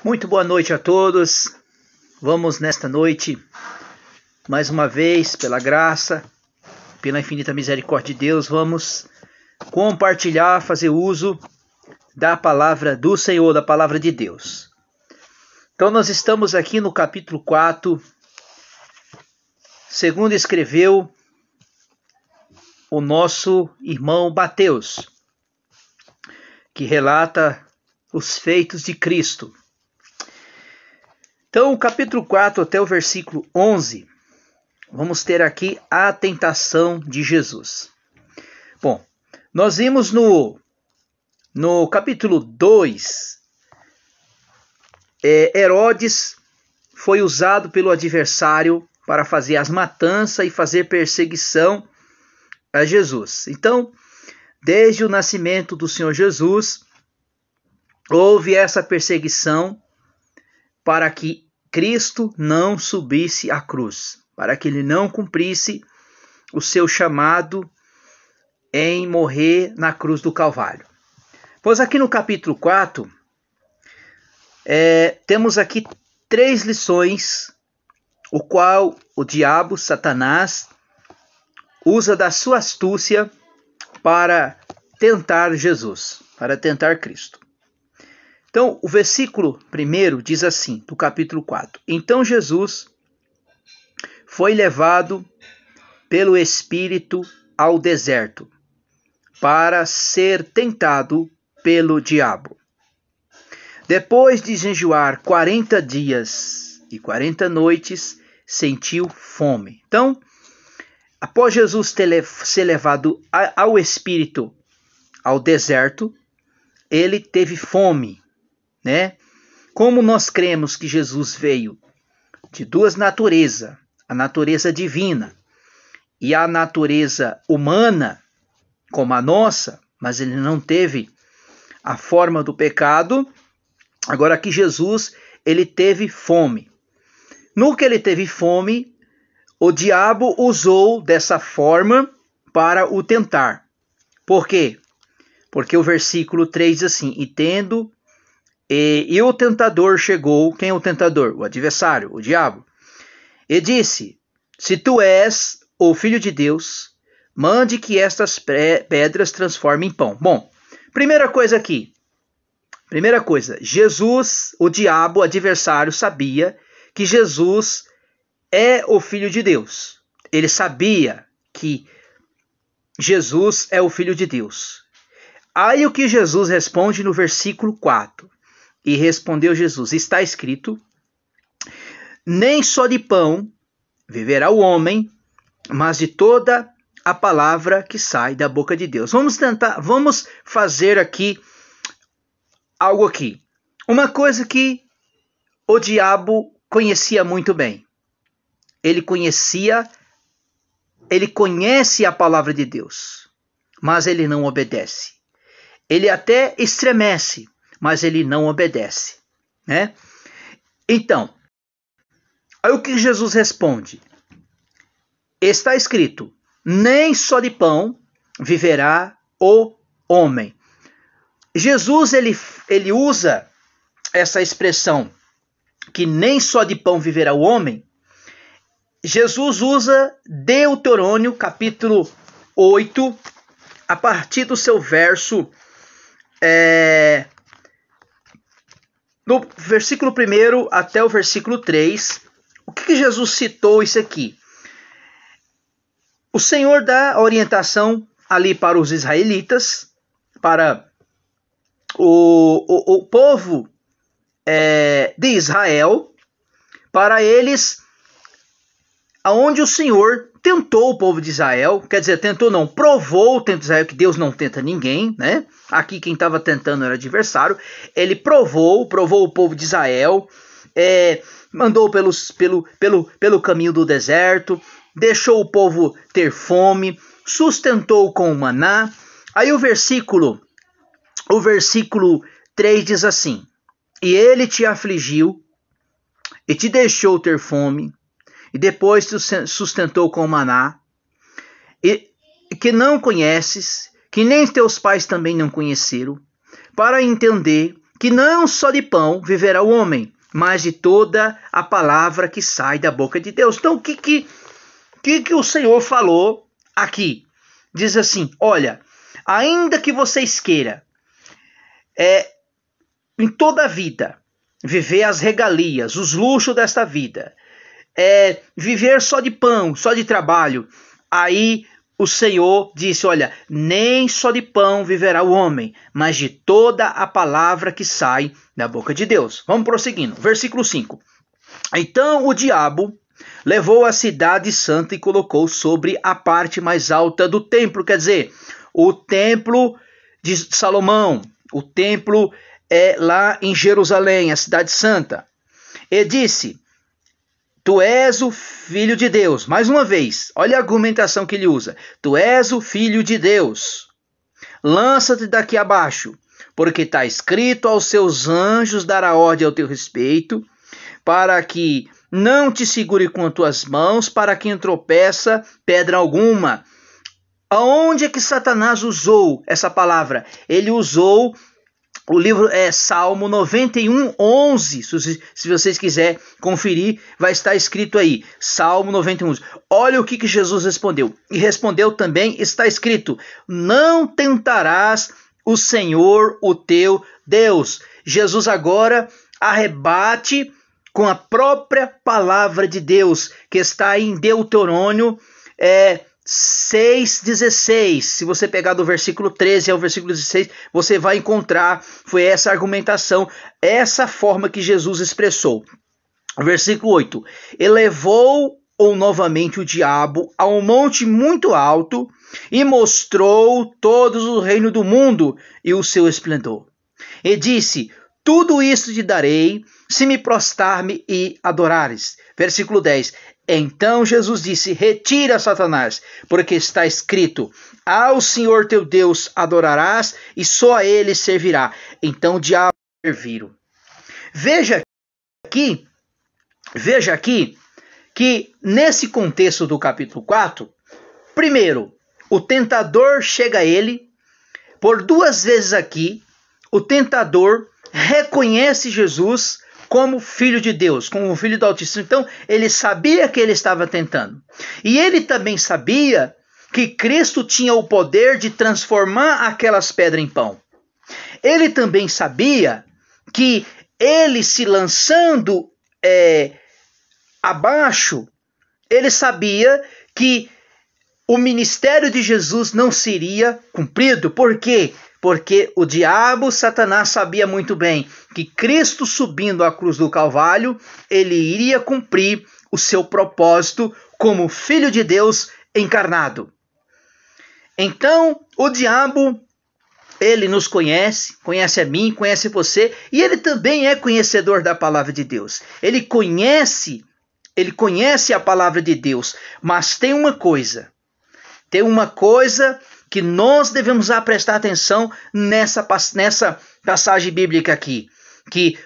Muito boa noite a todos. Vamos nesta noite, mais uma vez, pela graça, pela infinita misericórdia de Deus, vamos compartilhar, fazer uso da palavra do Senhor, da palavra de Deus. Então nós estamos aqui no capítulo 4, segundo escreveu o nosso irmão Mateus, que relata os feitos de Cristo. Então, o capítulo 4 até o versículo 11, vamos ter aqui a tentação de Jesus. Bom, nós vimos no capítulo 2, Herodes foi usado pelo adversário para fazer as matanças e fazer perseguição a Jesus. Então, desde o nascimento do Senhor Jesus, houve essa perseguição para que Cristo não subisse à cruz, para que ele não cumprisse o seu chamado em morrer na cruz do Calvário. Pois aqui no capítulo 4, temos aqui 3 lições, o qual o diabo, Satanás, usa da sua astúcia para tentar Jesus, para tentar Cristo. Então, o versículo 1 diz assim, do capítulo 4. Então Jesus foi levado pelo Espírito ao deserto para ser tentado pelo diabo. Depois de jejuar 40 dias e 40 noites, sentiu fome. Então, após Jesus ser levado ao Espírito ao deserto, ele teve fome. Né? Como nós cremos que Jesus veio de 2 naturezas, a natureza divina e a natureza humana, como a nossa, mas ele não teve a forma do pecado, agora aqui Jesus, ele teve fome. No que ele teve fome, o diabo usou dessa forma para o tentar. Por quê? Porque o versículo 3 diz assim, E o tentador chegou, quem é o tentador? O adversário, o diabo. E disse, se tu és o Filho de Deus, mande que estas pedras transformem em pão. Bom, primeira coisa, Jesus, o diabo, o adversário, sabia que Jesus é o Filho de Deus. Ele sabia que Jesus é o Filho de Deus. Aí o que Jesus responde no versículo 4. E respondeu Jesus, está escrito, nem só de pão viverá o homem, mas de toda a palavra que sai da boca de Deus. Vamos fazer aqui algo aqui. Uma coisa que o diabo conhecia muito bem. Ele conhece a palavra de Deus, mas ele não obedece. Ele até estremece, mas ele não obedece, né? Então, aí o que Jesus responde? Está escrito, nem só de pão viverá o homem. Jesus, ele usa essa expressão, que nem só de pão viverá o homem. Jesus usa Deuteronômio, capítulo 8, a partir do seu verso... No versículo 1 até o versículo 3, o que Jesus citou isso aqui? O Senhor dá orientação ali para os israelitas, para o povo de Israel, para eles, aonde o Senhor tentou o povo de Israel, quer dizer, tentou não, provou o tempo de Israel que Deus não tenta ninguém, né? Aqui quem estava tentando era o adversário. Ele provou o povo de Israel, mandou pelo caminho do deserto, deixou o povo ter fome, sustentou com o maná. Aí o versículo 3 diz assim, e ele te afligiu e te deixou ter fome, e depois te sustentou com maná, e que não conheces, que nem teus pais também não conheceram, para entender que não só de pão viverá o homem, mas de toda a palavra que sai da boca de Deus. Então, o que o Senhor falou aqui? Diz assim, olha, ainda que vocês queiram, em toda a vida, viver as regalias, os luxos desta vida, viver só de pão, só de trabalho, aí o Senhor disse, olha, nem só de pão viverá o homem, mas de toda a palavra que sai da boca de Deus. Vamos prosseguindo. Versículo 5. Então o diabo levou a cidade santa e colocou sobre a parte mais alta do templo. Quer dizer, o templo de Salomão, o templo lá em Jerusalém, a cidade santa. E disse, tu és o filho de Deus. Mais uma vez, olha a argumentação que ele usa. Tu és o filho de Deus. Lança-te daqui abaixo, porque está escrito, aos seus anjos dará ordem ao teu respeito, para que não te segure com as tuas mãos, para que não tropeça pedra alguma. Aonde é que Satanás usou essa palavra? Ele usou, o livro é Salmo 91, 11. Se vocês quiserem conferir, vai estar escrito aí. Salmo 91, 11. Olha o que Jesus respondeu. E respondeu também, está escrito, não tentarás o Senhor, o teu Deus. Jesus agora arrebate com a própria palavra de Deus, que está em Deuterônio 6,16. Se você pegar do versículo 13 ao versículo 16, você vai encontrar, foi essa argumentação, essa forma que Jesus expressou. Versículo 8. Elevou-o novamente o diabo a um monte muito alto e mostrou todos o reino do mundo e o seu esplendor. E disse, tudo isso te darei, se me prostrar-me e adorares. Versículo 10. Então Jesus disse, retira, Satanás, porque está escrito, ao Senhor teu Deus adorarás e só a ele servirá. Então o diabo serviram. Veja aqui que nesse contexto do capítulo 4, primeiro, o tentador chega a ele, por duas vezes aqui, o tentador reconhece Jesus como filho de Deus, como filho do Altíssimo. Então, ele sabia que ele estava tentando. E ele também sabia que Cristo tinha o poder de transformar aquelas pedras em pão. Ele também sabia que ele se lançando abaixo, ele sabia que o ministério de Jesus não seria cumprido. Por quê? Porque o diabo, Satanás, sabia muito bem que Cristo subindo a cruz do Calvário, ele iria cumprir o seu propósito como Filho de Deus encarnado. Então, o diabo, ele nos conhece a mim, conhece você, e ele também é conhecedor da palavra de Deus. Ele conhece a palavra de Deus, mas tem uma coisa que nós devemos prestar atenção nessa passagem bíblica aqui, que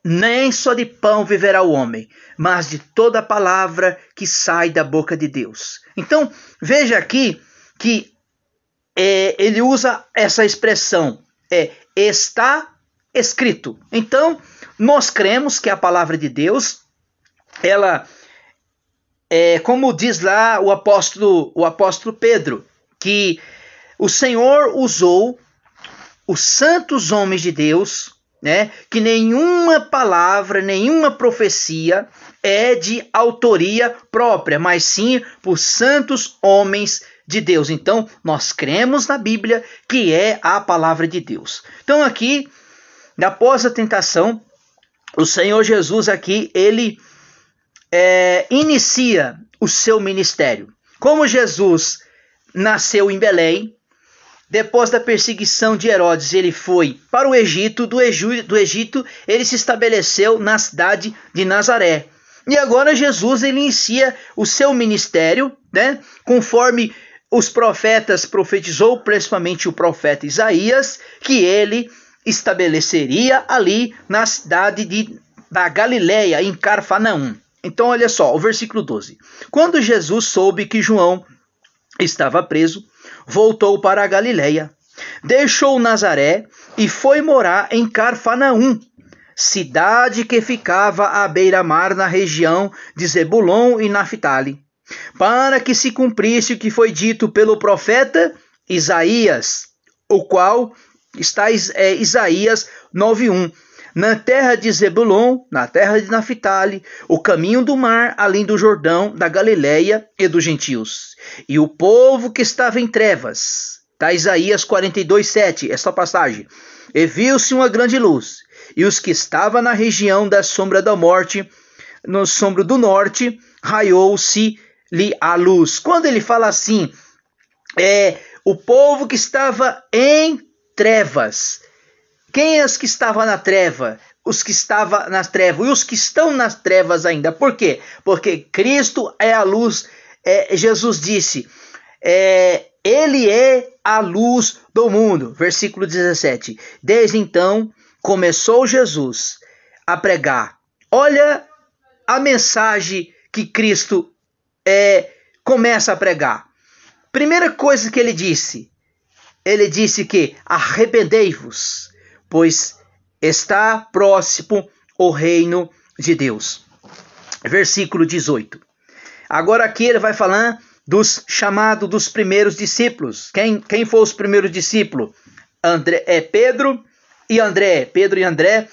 nem só de pão viverá o homem, mas de toda a palavra que sai da boca de Deus. Então, veja aqui que ele usa essa expressão, está escrito. Então, nós cremos que a palavra de Deus, ela, como diz lá o apóstolo Pedro, que o Senhor usou os santos homens de Deus, que nenhuma palavra, nenhuma profecia é de autoria própria, mas sim por santos homens de Deus. Então, nós cremos na Bíblia, que é a palavra de Deus. Então, aqui, após a tentação, o Senhor Jesus aqui, ele inicia o seu ministério. Como Jesus nasceu em Belém, depois da perseguição de Herodes, ele foi para o Egito, do Egito ele se estabeleceu na cidade de Nazaré. E agora Jesus ele inicia o seu ministério, conforme os profetas profetizou, principalmente o profeta Isaías, que ele estabeleceria ali na cidade da Galileia, em Cafarnaum. Então olha só, o versículo 12. Quando Jesus soube que João estava preso, voltou para a Galileia. deixou Nazaré e foi morar em Carfanaum, cidade que ficava à beira-mar na região de Zebulon e Naphtali, para que se cumprisse o que foi dito pelo profeta Isaías, o qual está Isaías 9:1. Na terra de Zebulon, na terra de Naphtali, o caminho do mar, além do Jordão, da Galileia e dos gentios. E o povo que estava em trevas, está Isaías 42:7, esta passagem. E viu-se uma grande luz, e os que estavam na região da sombra da morte, no sombra do norte, raiou-se-lhe a luz. Quando ele fala assim, o povo que estava em trevas. Quem é os que estavam na treva? Os que estavam nas trevas e os que estão nas trevas ainda. Por quê? Porque Cristo é a luz. Jesus disse, Ele é a luz do mundo. Versículo 17. Desde então, começou Jesus a pregar. Olha a mensagem que Cristo começa a pregar. Primeira coisa que ele disse que arrependei-vos, pois está próximo o reino de Deus. Versículo 18. Agora aqui ele vai falar dos chamados dos primeiros discípulos. Quem foram os primeiros discípulos? Pedro e André. Pedro e André,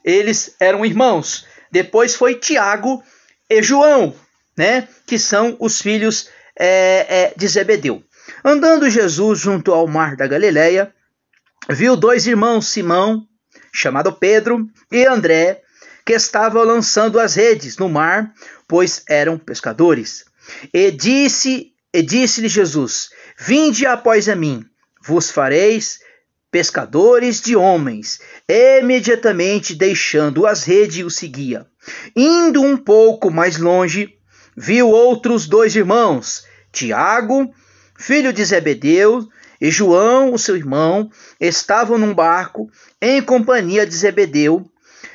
eles eram irmãos. Depois foi Tiago e João, né? Que são os filhos de Zebedeu. Andando Jesus junto ao mar da Galileia, viu dois irmãos, Simão, chamado Pedro, e André, que estavam lançando as redes no mar, pois eram pescadores. E disse-lhe Jesus, vinde após a mim, vos fareis pescadores de homens. E imediatamente, deixando as redes, o seguia. Indo um pouco mais longe, viu outros dois irmãos, Tiago, filho de Zebedeu, e João, o seu irmão, estavam num barco em companhia de Zebedeu,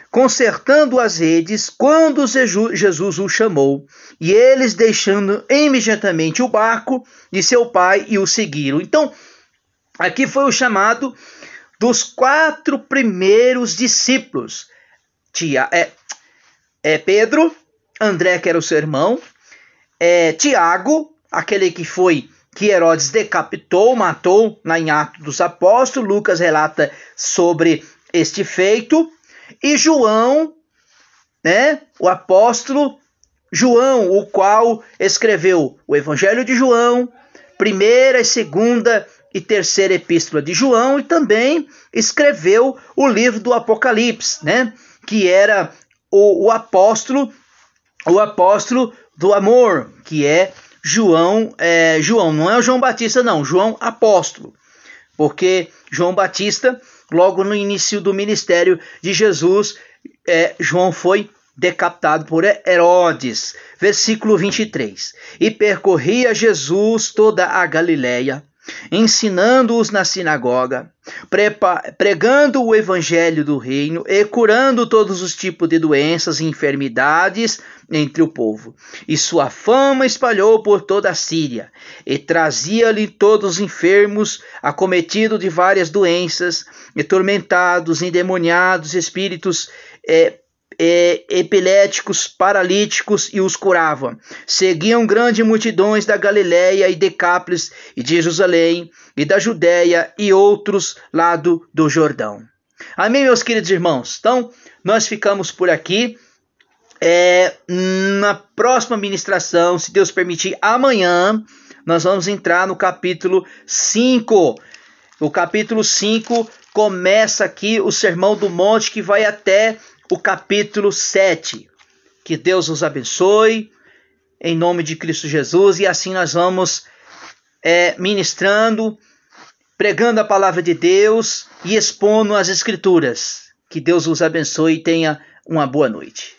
consertando as redes, quando Jesus o chamou, e eles, deixando imediatamente o barco de seu pai, e o seguiram. Então, aqui foi o chamado dos 4 primeiros discípulos. Pedro, André, que era o seu irmão, Tiago, aquele que Herodes decapitou, matou lá em Atos dos Apóstolos. Lucas relata sobre este feito. E João, né, o apóstolo João, o qual escreveu o Evangelho de João, 1ª, 2ª e 3ª Epístola de João, e também escreveu o livro do Apocalipse, né, que era o apóstolo do amor, que é João, não é o João Batista não, João apóstolo, porque João Batista, logo no início do ministério de Jesus, João foi decapitado por Herodes. Versículo 23. E percorria Jesus toda a Galileia, ensinando-os na sinagoga, pregando o evangelho do reino e curando todos os tipos de doenças e enfermidades entre o povo. E sua fama espalhou por toda a Síria, e trazia-lhe todos os enfermos, acometidos de várias doenças, e tormentados, endemoniados, espíritos epiléticos, paralíticos, e os curava. Seguiam grandes multidões da Galileia e Decápolis e de Jerusalém e da Judéia e outros lado do Jordão. Amém, meus queridos irmãos? Então, nós ficamos por aqui. Na próxima ministração, se Deus permitir, amanhã, nós vamos entrar no capítulo 5. O capítulo 5 começa aqui o Sermão do Monte, que vai até o capítulo 7. Que Deus os abençoe, em nome de Cristo Jesus, e assim nós vamos ministrando, pregando a palavra de Deus e expondo as Escrituras. Que Deus os abençoe e tenha uma boa noite.